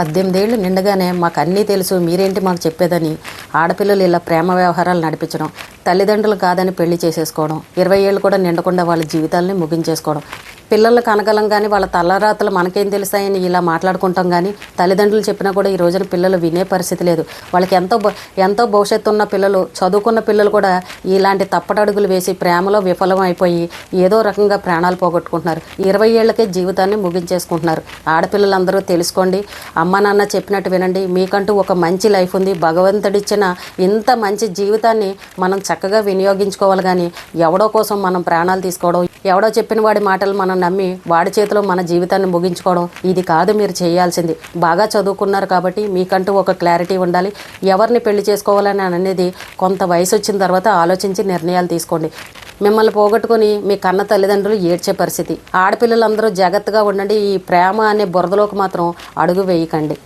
18 ఏళ్ళు నిండగానే మాకు అన్నీ తెలుసు మీరేంటి మాకు చెప్పేదని ఆడపిల్లలు ఇలా ప్రేమ వ్యవహారాలు నడిపించడం, తల్లిదండ్రులు కాదని పెళ్లి చేసేసుకోవడం, 20 ఏళ్ళు కూడా నిండకుండా వాళ్ళ జీవితాలని ముగించేసుకోవడం, పిల్లలు కనగలం కానీ వాళ్ళ తలరాతలు మనకేం తెలుస్తాయని ఇలా మాట్లాడుకుంటాం. కానీ తల్లిదండ్రులు చెప్పినా కూడా ఈ రోజున పిల్లలు వినే పరిస్థితి లేదు. వాళ్ళకి ఎంతో భవిష్యత్తు ఉన్న పిల్లలు, చదువుకున్న పిల్లలు కూడా ఇలాంటి తప్పటడుగులు వేసి ప్రేమలో విఫలం అయిపోయి ఏదో రకంగా ప్రాణాలు పోగొట్టుకుంటున్నారు. 20 ఏళ్లకే జీవితాన్ని ముగించేసుకుంటున్నారు. ఆడపిల్లలందరూ తెలుసుకోండి, అమ్మ నాన్న చెప్పినట్టు వినండి. మీకంటూ ఒక మంచి లైఫ్ ఉంది. భగవంతుడిచ్చిన ఇంత మంచి జీవితాన్ని మనం చక్కగా వినియోగించుకోవాలి. కానీ ఎవడో కోసం మనం ప్రాణాలు తీసుకోవడం, ఎవడో చెప్పిన వాడి మాటలు మనం నమ్మి వాడి చేతిలో మన జీవితాన్ని ముగించుకోవడం, ఇది కాదు మీరు చేయాల్సింది. బాగా చదువుకున్నారు కాబట్టి మీకంటూ ఒక క్లారిటీ ఉండాలి. ఎవరిని పెళ్లి చేసుకోవాలని అనేది కొంత వయసు వచ్చిన తర్వాత ఆలోచించి నిర్ణయాలు తీసుకోండి. మిమ్మల్ని పోగొట్టుకొని మీ కన్న తల్లిదండ్రులు ఏడ్చే పరిస్థితి. ఆడపిల్లలందరూ జాగ్రత్తగా ఉండండి. ఈ ప్రేమ అనే బురదలోకి మాత్రం అడుగు వేయకండి.